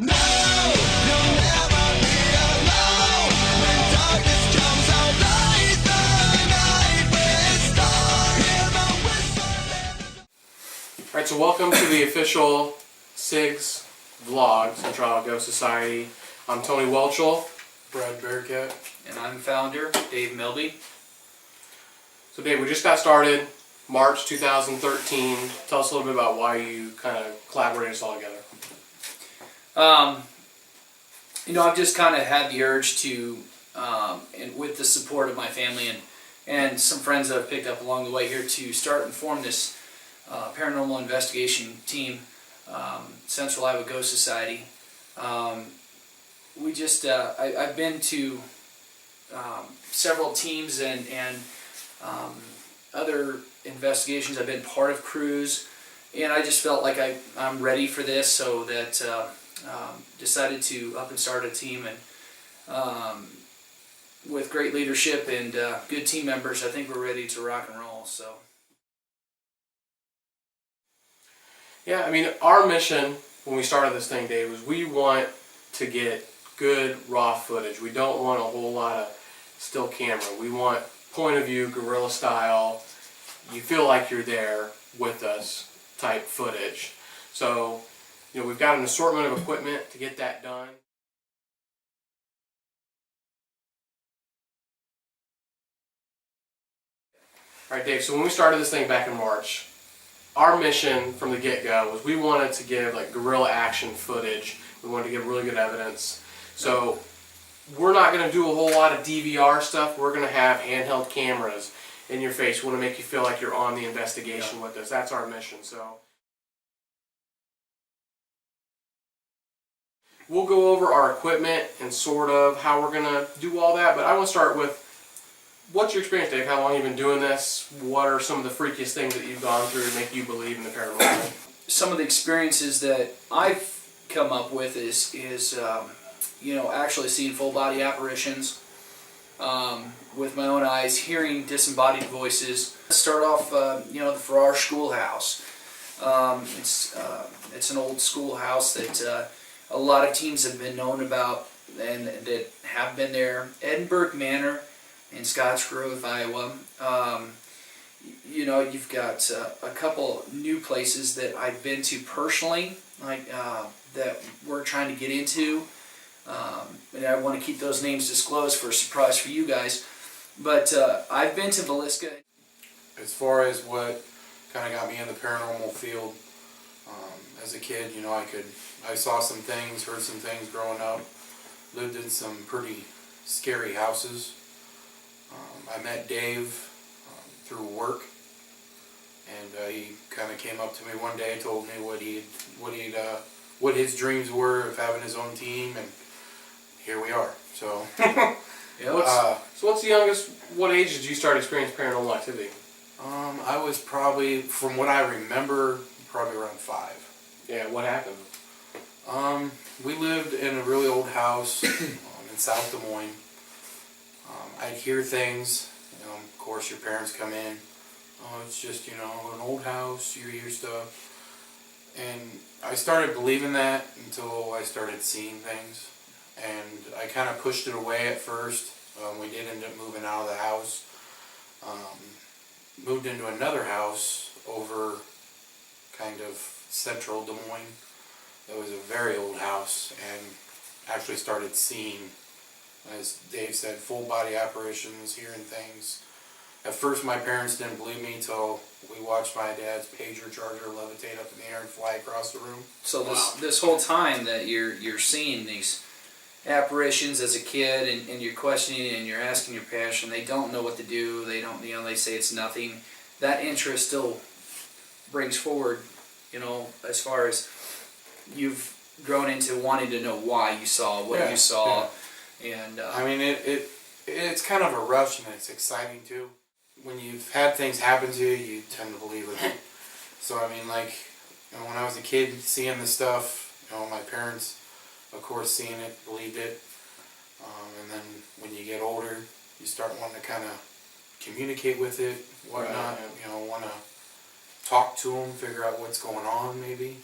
No, you'll never be alone. When darkness comes out, light the night with star. Hear the whisper. Alright, so welcome to the official CIGS vlog, Central Iowa Ghost Society. I'm Tony Welchel. Brad Bearcat. And I'm founder, Dave Milby. So Dave, we just got started, March 2013. Tell us a little bit about why you kind of collaborated us all together. I've just kind of had the urge to, and with the support of my family and some friends that I've picked up along the way here, to start and form this paranormal investigation team, Central Iowa Ghost Society. I've been to several teams and other investigations. I've been part of crews, and I just felt like I'm ready for this, so that decided to up and start a team, and with great leadership and good team members, I think we're ready to rock and roll. So Yeah, I mean, our mission when we started this thing, Dave, was we want to get good raw footage. We don't want a whole lot of still camera. We want point of view, guerrilla style, you feel like you're there with us type footage. So, we've got an assortment of equipment to get that done. Alright, Dave, so when we started this thing back in March, our mission from the get-go was we wanted to give like guerrilla action footage. We wanted to give really good evidence. So we're not going to do a whole lot of DVR stuff. We're going to have handheld cameras in your face. We want to make you feel like you're on the investigation with us. That's our mission. So we'll go over our equipment and sort of how we're going to do all that. But I want to start with, what's your experience, Dave? How long have you been doing this? What are some of the freakiest things that you've gone through to make you believe in the paranormal? some of the experiences that I've come up with is actually seeing full body apparitions with my own eyes, hearing disembodied voices. Let's start off, the Farrar Schoolhouse. It's an old schoolhouse that a lot of teams have been known about and that have been there. Edinburgh Manor in Scotts Grove, Iowa. You've got a couple new places that I've been to personally, that we're trying to get into. And I want to keep those names disclosed for a surprise for you guys. But I've been to Villisca. As far as what kind of got me in the paranormal field, as a kid, I saw some things, heard some things growing up, lived in some pretty scary houses. I met Dave through work, and he kind of came up to me one day, told me what his dreams were of having his own team, and here we are. So, What's the youngest? What age did you start experiencing paranormal activity? I was probably, from what I remember, probably around 5. Yeah, what happened? We lived in a really old house in South Des Moines. I'd hear things. Of course, your parents come in. Oh, it's just an old house. You hear stuff, and I started believing that until I started seeing things, and I kind of pushed it away at first. We did end up moving out of the house. Moved into another house over kind of central Des Moines. It was a very old house, and actually started seeing, as Dave said, full body apparitions, hearing things. At first my parents didn't believe me until we watched my dad's pager charger levitate up in the air and fly across the room. So this whole time that you're seeing these apparitions as a kid, and you're questioning and you're asking your passion, they don't know what to do. They don't, they say it's nothing. That interest still brings forward, as far as you've grown into wanting to know why you saw what you saw. Yeah. And I mean, it's kind of a rush, and it's exciting too. When you've had things happen to you, you tend to believe it. So I mean, when I was a kid seeing the stuff, my parents, of course, seeing it, believed it. And then when you get older, you start wanting to kind of communicate with it, whatnot. Right. Want to talk to them, figure out what's going on, maybe.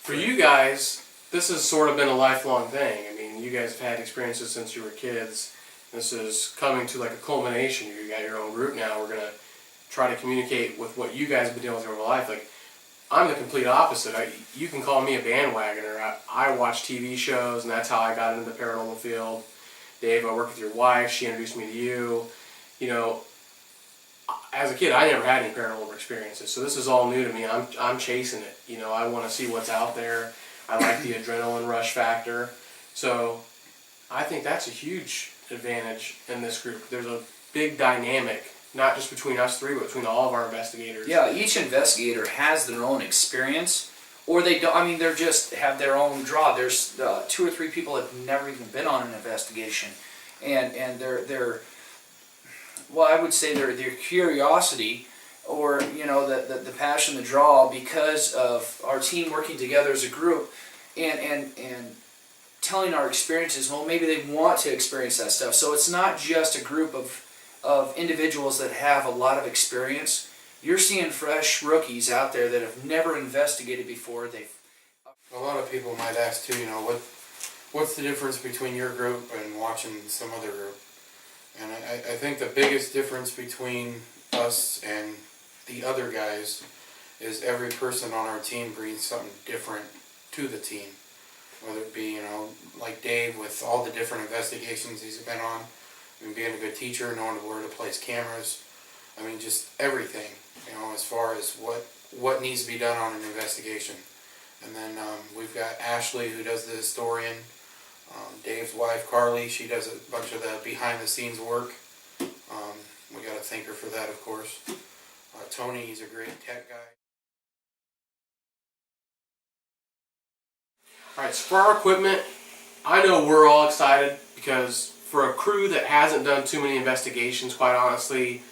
For you guys, this has sort of been a lifelong thing. I mean, you guys have had experiences since you were kids. This is coming to like a culmination. You got your own group now. We're gonna try to communicate with what you guys have been dealing with over life. Like, I'm the complete opposite. You can call me a bandwagoner. I watch TV shows, and that's how I got into the paranormal field. Dave, I work with your wife. She introduced me to you. You know, as a kid, I never had any paranormal experiences, so this is all new to me. I'm chasing it. You know, I want to see what's out there. I like the adrenaline rush factor. So I think that's a huge advantage in this group. There's a big dynamic, not just between us three, but between all of our investigators. Yeah, each investigator has their own experience, or they don't. I mean, they're just have their own draw. There's 2 or 3 people that have never even been on an investigation, and their well, I would say their curiosity, or you know, the passion, the draw, because of our team working together as a group, and telling our experiences. Well, maybe they want to experience that stuff. So it's not just a group of individuals that have a lot of experience. You're seeing fresh rookies out there that have never investigated before. A lot of people might ask too, you know, what's the difference between your group and watching some other group? And I think the biggest difference between us and the other guys is every person on our team brings something different to the team. Whether it be, you know, like Dave with all the different investigations he's been on, I mean, being a good teacher, knowing where to place cameras, I mean, just everything, you know, as far as what needs to be done on an investigation. And then we've got Ashley, who does the historian. Dave's wife, Carly, she does a bunch of the behind-the-scenes work. We got to thank her for that, of course. Tony, he's a great tech guy. Alright, so for our equipment, I know we're all excited because for a crew that hasn't done too many investigations, quite honestly,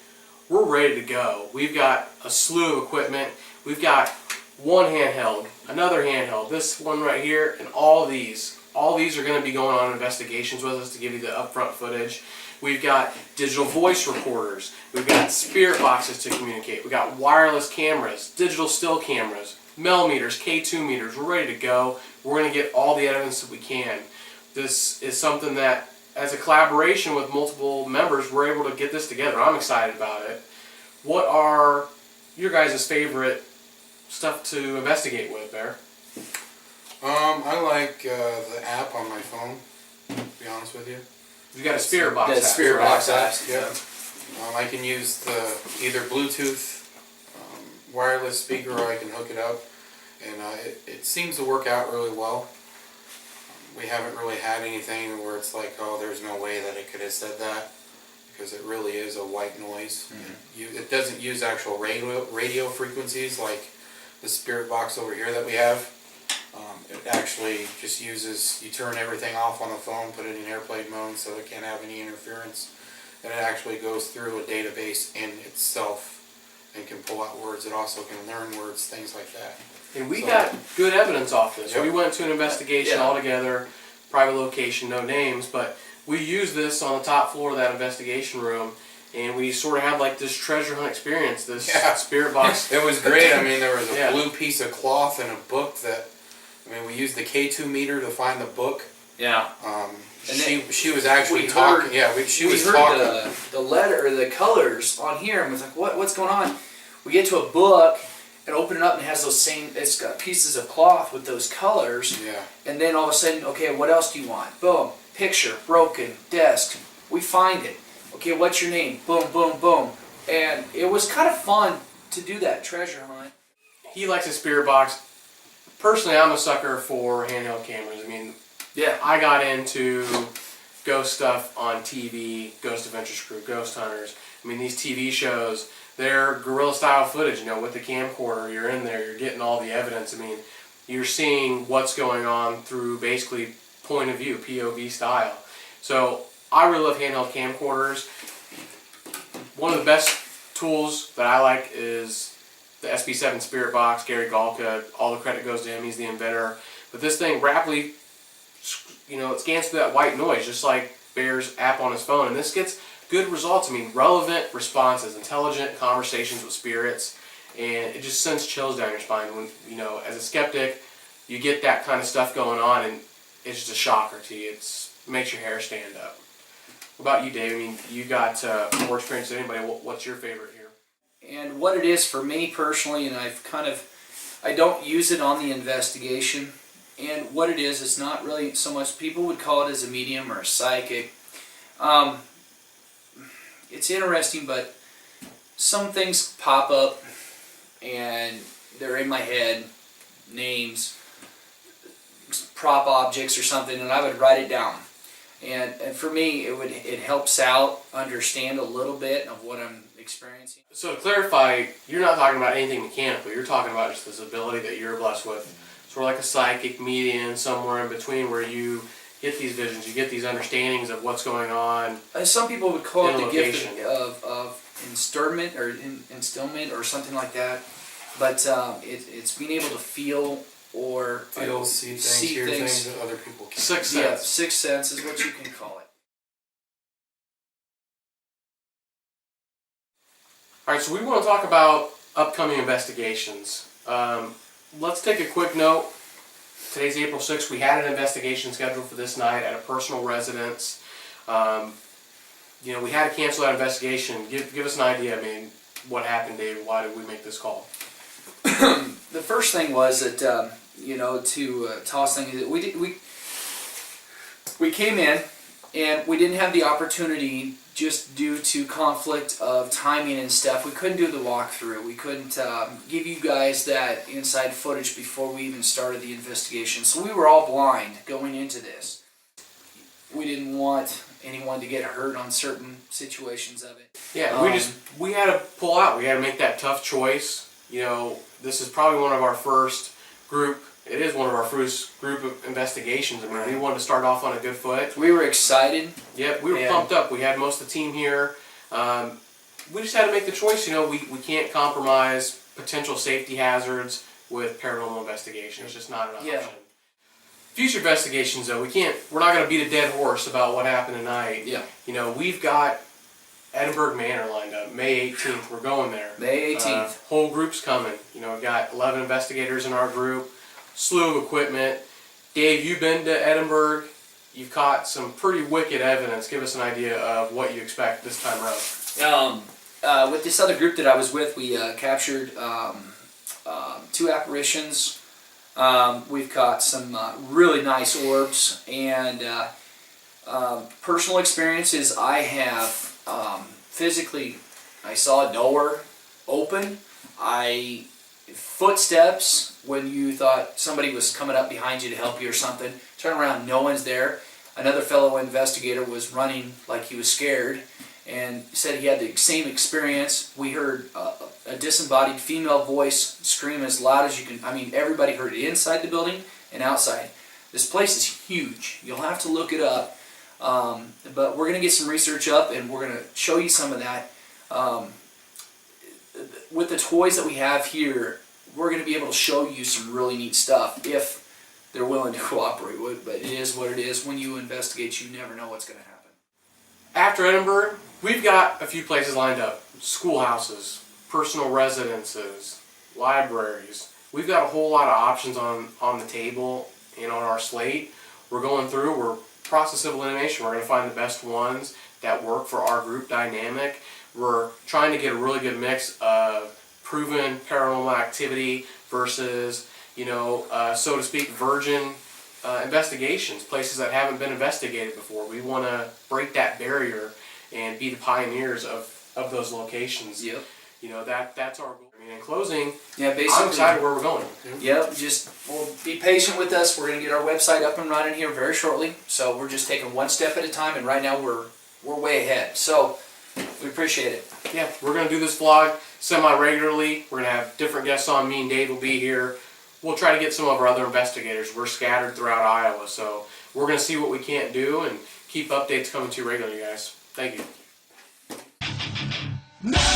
we're ready to go. We've got a slew of equipment. We've got one handheld, another handheld, this one right here, and all these. All these are going to be going on investigations with us to give you the upfront footage. We've got digital voice recorders. We've got spirit boxes to communicate. We've got wireless cameras, digital still cameras, millimeters, K2 meters. We're ready to go. We're going to get all the evidence that we can. This is something that, as a collaboration with multiple members, we're able to get this together. I'm excited about it. What are your guys' favorite stuff to investigate with, Bear? I like the app on my phone, to be honest with you. You've got a spirit box The app. spirit box apps. Yeah. I can use the either Bluetooth, wireless speaker, or I can hook it up. And it seems to work out really well. We haven't really had anything where it's like, oh, there's no way that it could have said that, because it really is a white noise. Mm-hmm. It doesn't use actual radio frequencies like the spirit box over here that we have. It actually just uses, you turn everything off on the phone, put it in airplane mode so it can't have any interference, and it actually goes through a database in itself and can pull out words. It also can learn words, things like that. And we got good evidence off this. Yep. We went to an investigation all together, private location, no names, but we used this on the top floor of that investigation room, and we sort of had like this treasure hunt experience, this spirit box. It was great. I mean, there was a blue piece of cloth and a book that, I mean, we used the K2 meter to find the book. Yeah. She was actually talking. She was talking. We heard the letter, or the colors on here, and was like, what's going on? We get to a book and open it up, and it has those same, it's got pieces of cloth with those colors. Yeah. And then all of a sudden, okay, what else do you want? Boom. Picture, broken, desk. We find it. Okay, what's your name? Boom, boom, boom. And it was kind of fun to do that treasure hunt. He likes a spirit box. Personally, I'm a sucker for handheld cameras. I mean, Yeah. I got into ghost stuff on TV, Ghost Adventures Crew, Ghost Hunters. I mean, these TV shows, they're guerrilla style footage, you know, with the camcorder, you're in there, you're getting all the evidence. I mean, you're seeing what's going on through basically point of view, POV style. So I really love handheld camcorders. One of the best tools that I like is the SB7 Spirit Box. Gary Galka, all the credit goes to him, he's the inventor. But this thing rapidly, you know, it scans through that white noise just like Bear's app on his phone, and this gets good results. I mean, relevant responses, intelligent conversations with spirits, and it just sends chills down your spine. When, you know, as a skeptic, you get that kind of stuff going on, and it's just a shocker to you. It makes your hair stand up. What about you, Dave? I mean, you got more experience than anybody. What's your favorite here? And what it is for me personally, and I don't use it on the investigation. And what it is, it's not really so much, people would call it as a medium or a psychic. It's interesting, but some things pop up and they're in my head, names, prop objects or something, and I would write it down. And for me, it helps out understand a little bit of what I'm experiencing. So to clarify, you're not talking about anything mechanical. You're talking about just this ability that you're blessed with. Sort of like a psychic medium, somewhere in between, where you get these visions, you get these understandings of what's going on. Some people would call it the location. gift of instillment or something like that. But it's being able to feel or see things, hear things that other people can't. Sixth Yeah, sense. sixth sense is what you can call it. All right, so we want to talk about upcoming investigations. Let's take a quick note. Today's April 6th. We had an investigation scheduled for this night at a personal residence. We had to cancel that investigation. Give us an idea. I mean, what happened, Dave? Why did we make this call? The first thing was that to toss things. We came in and we didn't have the opportunity just due to conflict of timing and stuff. We couldn't do the walkthrough. We couldn't give you guys that inside footage before we even started the investigation. So we were all blind going into this. We didn't want anyone to get hurt on certain situations of it. Yeah, we had to pull out. We had to make that tough choice. This is probably one of our first group. It is one of our first group of investigations. I mean, we wanted to start off on a good foot. We were excited. Yep, we were pumped up. We had most of the team here. We just had to make the choice. We can't compromise potential safety hazards with paranormal investigation. It's just not an option. Yeah. Future investigations, though, we're not going to beat a dead horse about what happened tonight. Yeah. We've got Edinburgh Manor lined up. May 18th, we're going there. May 18th. Whole group's coming. We've got 11 investigators in our group, slew of equipment. Dave, you've been to Edinburgh. You've caught some pretty wicked evidence. Give us an idea of what you expect this time around. With this other group that I was with, we captured 2 apparitions. We've caught some really nice orbs, and personal experiences I have physically. I saw a door open. Footsteps when you thought somebody was coming up behind you to help you or something. Turn around, no one's there. Another fellow investigator was running like he was scared and said he had the same experience. We heard a disembodied female voice scream as loud as you can. I mean, everybody heard it inside the building and outside. This place is huge. You'll have to look it up. But we're going to get some research up and we're going to show you some of that. With the toys that we have here, we're going to be able to show you some really neat stuff if they're willing to cooperate. But it is what it is. When you investigate, you never know what's going to happen. After Edinburgh, we've got a few places lined up. Schoolhouses, personal residences, libraries. We've got a whole lot of options on the table and on our slate. We're going through, we're process of elimination. We're going to find the best ones that work for our group dynamic. We're trying to get a really good mix of proven paranormal activity versus, so to speak, virgin investigations, places that haven't been investigated before. We want to break that barrier and be the pioneers of those locations. Yep. That's our goal. I mean, in closing, Yeah, basically. I'm excited where we're going. Yep, we'll be patient with us. We're going to get our website up and running here very shortly. So we're just taking one step at a time, and right now we're way ahead. So we appreciate it. Yeah, we're going to do this vlog semi-regularly. We're going to have different guests on. Me and Dave will be here. We'll try to get some of our other investigators. We're scattered throughout Iowa, so we're going to see what we can't do and keep updates coming to you regularly, guys. Thank you. Now